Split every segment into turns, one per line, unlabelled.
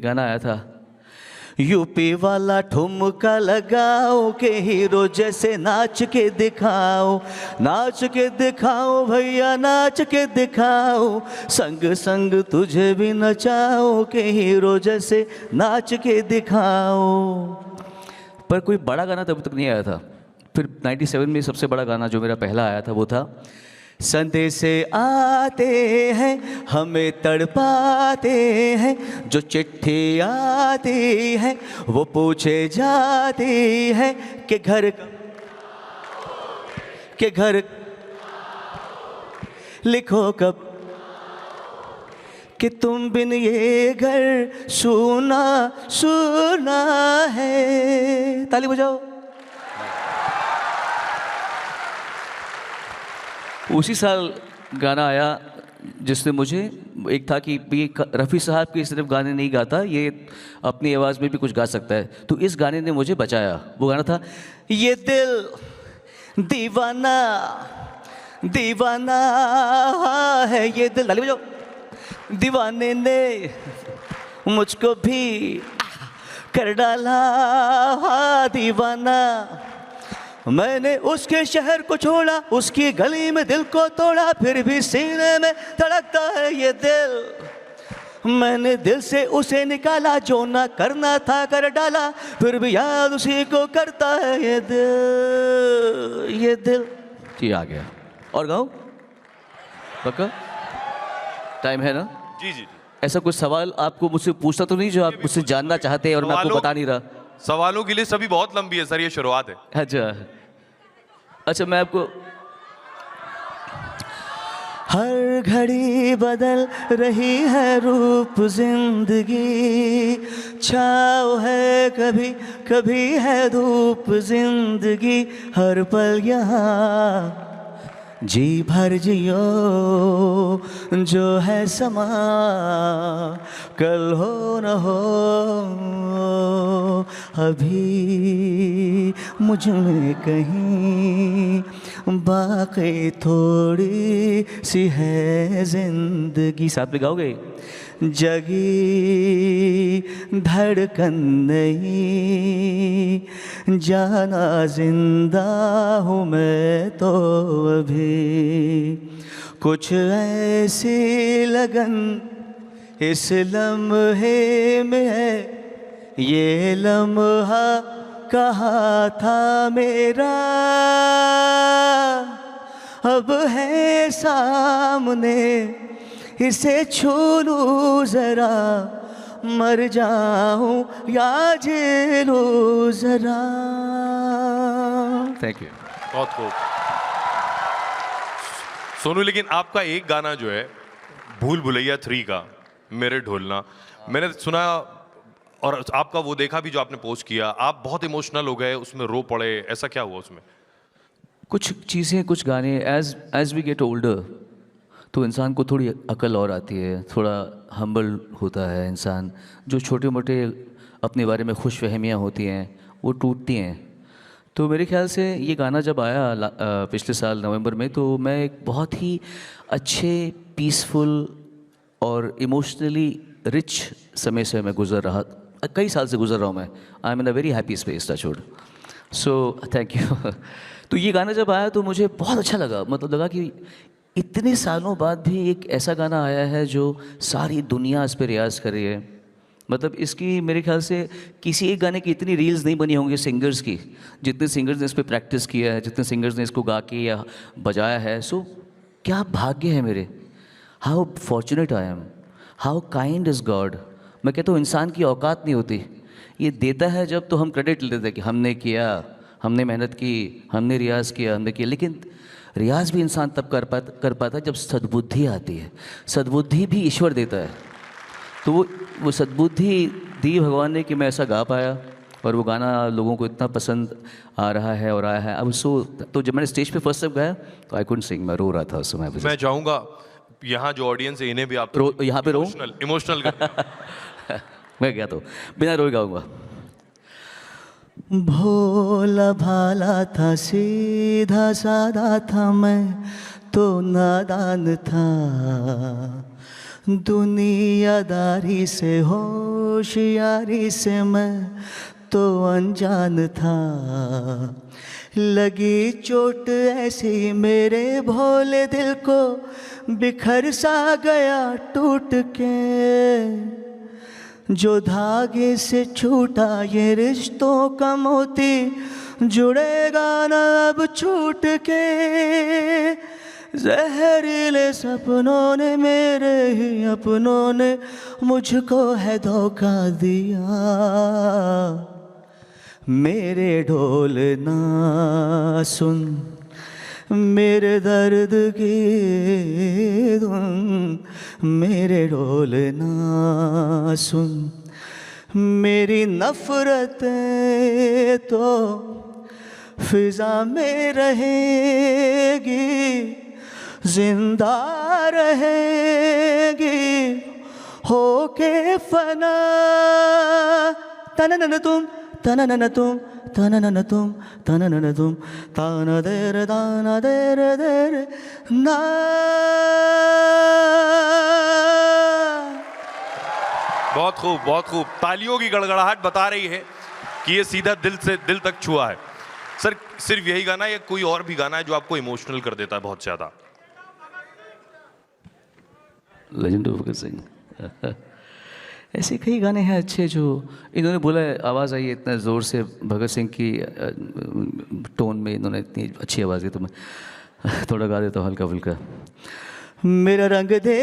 गाना आया था, यूपी वाला ठुमका लगाओ के हीरो जैसे नाच के दिखाओ, नाच के दिखाओ भैया नाच के दिखाओ, संग संग तुझे भी नचाओ के हीरो जैसे नाच के दिखाओ। पर कोई बड़ा गाना तब तक नहीं आया था। फिर 97 में सबसे बड़ा गाना जो मेरा पहला आया था वो था, संदेशे आते हैं हमें तड़पाते हैं, जो चिट्ठी आती है वो पूछे जाती है कि घर लिखो कब, कि तुम बिन ये घर सुना सुना है। ताली बजाओ। उसी साल गाना आया जिसने मुझे, एक था कि ये रफ़ी साहब के सिर्फ गाने नहीं गाता, ये अपनी आवाज़ में भी कुछ गा सकता है, तो इस गाने ने मुझे बचाया। वो गाना था, ये दिल दीवाना दीवाना है, ये दिल, ताली बजाओ, दीवाने ने मुझको भी कर डाला दीवाना, मैंने उसके शहर को छोड़ा, उसकी गली में दिल को तोड़ा, फिर भी सीने में धड़कता है ये दिल, मैंने दिल से उसे निकाला, जो ना करना था कर डाला, फिर भी याद उसी को करता है ये दिल, ये दिल। जी आ गया। और गाऊं? पक्का टाइम है ना?
जी जी।
ऐसा कुछ सवाल आपको मुझसे पूछना तो नहीं जो आप मुझसे जानना चाहते हैं और मैं आपको बता नहीं रहा?
सवालों की लिस्ट अभी बहुत लंबी है सर, ये शुरुआत है।
अच्छा मैं आपको, हर घड़ी बदल रही है रूप जिंदगी, छाव है कभी कभी है धूप जिंदगी, हर पल यहाँ जी भर जियो जो है समा, कल हो न हो अभी मुझ में कहीं बाकी थोड़ी सी है जिंदगी। साथ में गाओगे? जगी धड़कन नहीं, जाना जिंदा हूँ मैं तो अभी, कुछ ऐसी लगन इस लम्हे में है, ये लम्हा कहाँ था मेरा, अब है सामने इसे छू लूं जरा, मर जाऊं या जी लूं जरा। Thank you.
बहुत खूब सोनू, लेकिन आपका एक गाना जो है भूल भुलैया 3 का, मेरे ढोलना, मैंने सुना और आपका वो देखा भी जो आपने पोस्ट किया, आप बहुत इमोशनल हो गए, उसमें रो पड़े, ऐसा क्या हुआ उसमें?
कुछ चीज़ें, कुछ गाने, एज वी गेट ओल्डर तो इंसान को थोड़ी अकल और आती है, थोड़ा हम्बल होता है इंसान, जो छोटे मोटे अपने बारे में खुश फहमियाँ होती हैं वो टूटती हैं। तो मेरे ख्याल से ये गाना जब आया पिछले साल नवंबर में, तो मैं एक बहुत ही अच्छे, पीसफुल और इमोशनली रिच समय से मैं गुजर रहा, कई साल से गुजर रहा हूँ मैं। I am in a very happy space, touch wood. So thank you. तो ये गाना जब आया तो मुझे बहुत अच्छा लगा, मतलब लगा कि इतने सालों बाद भी एक ऐसा गाना आया है जो सारी दुनिया इस पर रियाज़ कर रही है। मतलब इसकी मेरे ख्याल से किसी एक गाने की इतनी रील्स नहीं बनी होंगी सिंगर्स की, जितने सिंगर्स ने इस पर प्रैक्टिस किया है, जितने सिंगर्स ने इसको गा के या बजाया है। सो क्या भाग्य है मेरे, how fortunate I am, how kind is God. मैं कहता हूँ इंसान की औकात नहीं होती, ये देता है जब तो हम क्रेडिट लेते हैं कि हमने किया, हमने मेहनत की, हमने रियाज़ किया, हमने किया। लेकिन रियाज़ भी इंसान तब कर पाता है जब सद्बुद्धि आती है। सद्बुद्धि भी ईश्वर देता है। तो वो सद्बुद्धि दी भगवान ने कि मैं ऐसा गा पाया, और वो गाना लोगों को इतना पसंद आ रहा है और आया है। अब तो जब मैंने स्टेज पे फर्स्ट टाइम गाया तो आई कुडंट सिंग, मैं रो रहा था उस समय।
मैं चाहूँगा यहाँ जो ऑडियंस है इन्हें भी आप
यहाँ पे रो,
इमोशनल
मैं गया तो बिना रोए गाऊंगा। भोला भाला था, सीधा साधा था, मैं तो नादान था, दुनियादारी से होशियारी से मैं तो अनजान था, लगी चोट ऐसी मेरे भोले दिल को, बिखर सा गया टूट के। जो धागे से छूटा ये रिश्तों का मोती, जुड़ेगा ना अब छूट के। जहरीले सपनों ने, मेरे ही अपनों ने मुझको है धोखा दिया। मेरे ढोल ना सुन, मेरे दर्द की धुन, मेरे ढोल ना सुन, मेरी नफरतें तो फिजा में रहेगी, जिंदा रहेगी होके फना। तननन तुम, तननन तुम, तननन तुम, तननन तुम, ताना देर ना।
बहुत खूब, बहुत खूब। तालियों की गड़गड़ाहट बता रही है कि ये सीधा दिल से दिल तक छुआ है। सर, सिर्फ यही गाना या कोई और भी गाना है जो आपको इमोशनल कर देता है बहुत ज्यादा?
Legend of Bhagat Singh. ऐसे कई गाने हैं अच्छे जो इन्होंने बोला है, आवाज़ आई है इतना ज़ोर से भगत सिंह की टोन में, इन्होंने इतनी अच्छी आवाज़ दी, तो मैं थोड़ा गा देता हूँ हल्का फुल्का। मेरा रंग दे,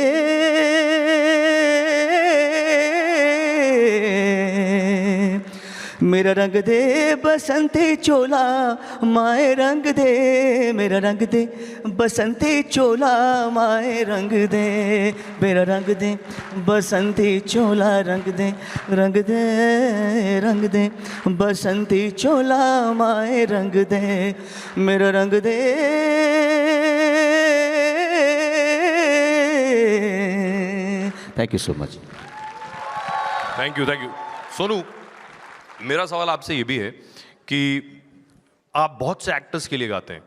मेरा रंग दे बसंती चोला, माए रंग दे, मेरा रंग दे बसंती चोला, माए रंग दे, मेरा रंग दे बसंती चोला, रंग दे, रंग दे, रंग दे बसंती चोला, माए रंग दे, मेरा रंग दे। Thank you so much.
Thank you, thank you. Sonu, मेरा सवाल आपसे ये भी है कि आप बहुत से एक्टर्स के लिए गाते हैं।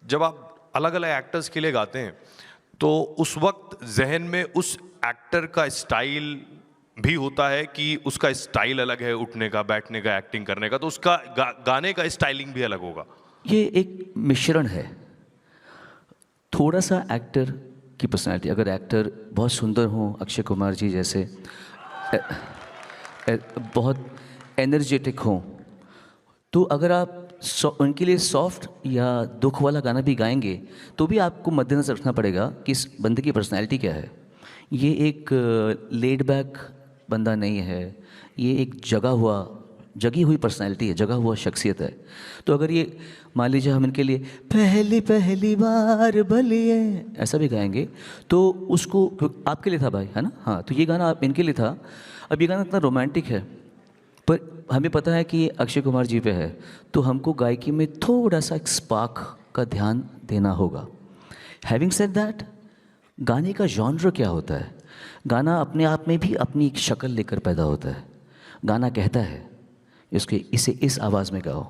जब आप अलग अलग एक्टर्स के लिए गाते हैं तो उस वक्त जहन में उस एक्टर का स्टाइल भी होता है कि उसका स्टाइल अलग है, उठने का, बैठने का, एक्टिंग करने का, तो उसका गाने का स्टाइलिंग भी अलग होगा?
ये एक मिश्रण है, थोड़ा सा एक्टर की पर्सनैलिटी। अगर एक्टर बहुत सुंदर हो, अक्षय कुमार जी जैसे, बहुत एनर्जेटिक हों, तो अगर आप उनके लिए सॉफ्ट या दुख वाला गाना भी गाएंगे तो भी आपको मद्देनज़र रखना पड़ेगा कि इस बंदे की पर्सनैलिटी क्या है। ये एक लेड बैक बंदा नहीं है, ये एक जगी हुई पर्सनैलिटी है, जगा हुआ शख्सियत है। तो अगर ये मान लीजिए हम इनके लिए पहली पहली बार बलिए ऐसा भी गाएंगे तो उसको, आपके लिए था भाई, है ना? हाँ, तो ये गाना आप इनके लिए था। अब ये गाना इतना रोमांटिक है, पर हमें पता है कि ये अक्षय कुमार जी पे है, तो हमको गायकी में थोड़ा सा एक स्पार्क का ध्यान देना होगा। हैविंग सेड दैट, गाने का जॉनर क्या होता है? गाना अपने आप में भी अपनी एक शक्ल लेकर पैदा होता है। गाना कहता है इसे इस आवाज़ में गाओ।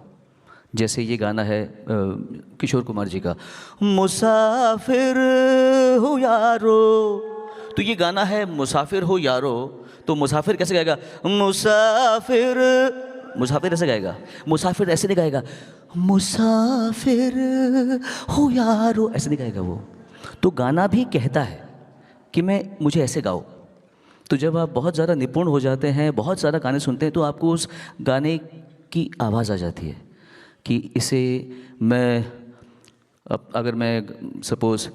जैसे ये गाना है किशोर कुमार जी का, मुसाफिर हो यारो, तो ये गाना है मुसाफिर हो यारो, तो मुसाफिर कैसे गाएगा? मुसाफिर, मुसाफिर ऐसे गाएगा, मुसाफिर ऐसे नहीं गाएगा, मुसाफिर हो यारो ऐसे नहीं गाएगा वो। तो गाना भी कहता है कि मुझे ऐसे गाओ। तो जब आप बहुत ज़्यादा निपुण हो जाते हैं, बहुत ज़्यादा गाने सुनते हैं, तो आपको उस गाने की आवाज़ आ जाती है कि इसे मैं, अगर मैं सपोज़,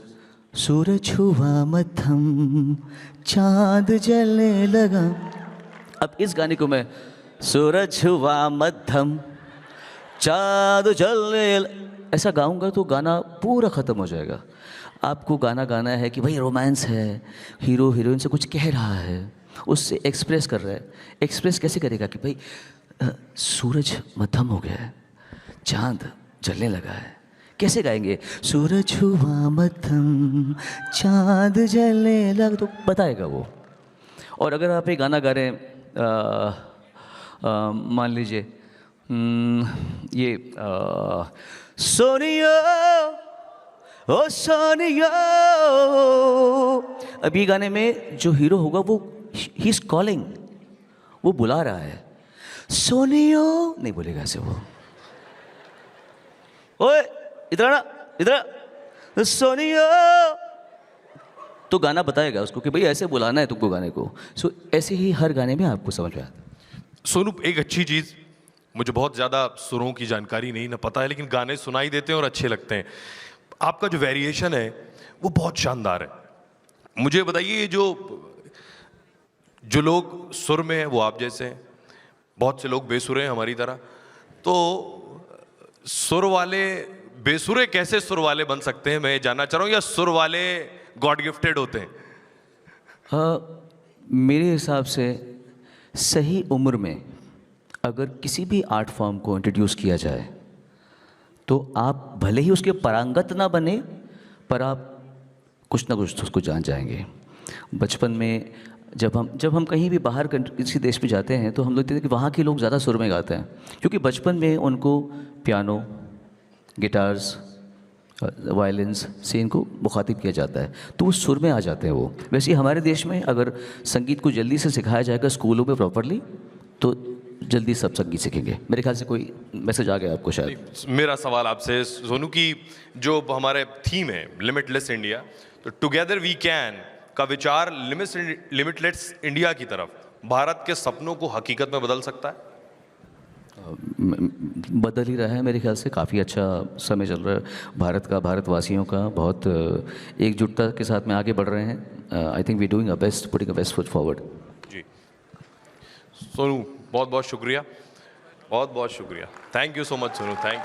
सूरज हुआ मध्यम चाँद जलने लगा, अब इस गाने को मैं सूरज हुआ मध्यम चाँद जलने ऐसा गाऊंगा तो गाना पूरा ख़त्म हो जाएगा। आपको गाना गाना है कि भाई रोमांस है, हीरो हीरोइन से कुछ कह रहा है, उससे एक्सप्रेस कर रहा है। एक्सप्रेस कैसे करेगा कि भाई सूरज मध्यम हो गया है, चाँद जलने लगा है, कैसे गाएंगे? सूरज हुआ मध्यम चाँद जलने लगा, तो बताएगा वो। और अगर आप एक गाना गा रहे हैं, मान लीजिए ये सोनिया ओ सोनिया। अब ये गाने में जो हीरो होगा वो ही इज कॉलिंग, वो बुला रहा है, सोनियो नहीं बोलेगा ऐसे वो, ओए इधर आना, इधर आ, सोनियो। तो गाना बताएगा उसको कि भाई ऐसे बुलाना है तुमको गाने को। सो ऐसे ही हर गाने में आपको समझ में आता है।
सोनू, एक अच्छी चीज़, मुझे बहुत ज़्यादा सुरों की जानकारी नहीं ना पता है, लेकिन गाने सुनाई देते हैं और अच्छे लगते हैं। आपका जो वेरिएशन है वो बहुत शानदार है। मुझे बताइए, ये जो लोग सुर में हैं वो आप जैसे हैं, बहुत से लोग बेसुरे हैं हमारी तरह, तो सुर वाले बेसुरे कैसे सुर वाले बन सकते हैं, मैं ये जानना चाह रहा हूँ, या सुर वाले गॉड गिफ्टेड होते हैं?
मेरे हिसाब से सही उम्र में अगर किसी भी आर्ट फॉर्म को इंट्रोड्यूस किया जाए तो आप भले ही उसके पारंगत ना बने, पर आप कुछ ना कुछ तो उसको जान जाएंगे। बचपन में जब हम कहीं भी बाहर किसी देश में जाते हैं तो हम लोग देखते हैं कि वहाँ के लोग ज़्यादा सुर में गाते हैं, क्योंकि बचपन में उनको पियानो, गिटार्स, वायलिन्स से इनको मुखातिब किया जाता है, तो वो सुर में आ जाते हैं वो। वैसे ही हमारे देश में अगर संगीत को जल्दी से सिखाया जाएगा स्कूलों में प्रॉपरली, तो जल्दी सब संगीत सीखेंगे। मेरे ख्याल से कोई मैसेज आ गया आपको शायद।
मेरा सवाल आपसे सोनू की, जो हमारे थीम है लिमिटलेस इंडिया, तो टुगेदर वी कैन का विचार लिमिटलेस इंडिया की तरफ भारत के सपनों को हकीकत में बदल सकता है?
बदल ही रहा है मेरे ख्याल से। काफ़ी अच्छा समय चल रहा है भारत का, भारतवासियों का, बहुत एकजुटता के साथ में आगे बढ़ रहे हैं। I think we doing a best, putting a best foot forward.
जी सोनू, बहुत बहुत शुक्रिया, बहुत बहुत शुक्रिया। Thank you so much Sonu, thank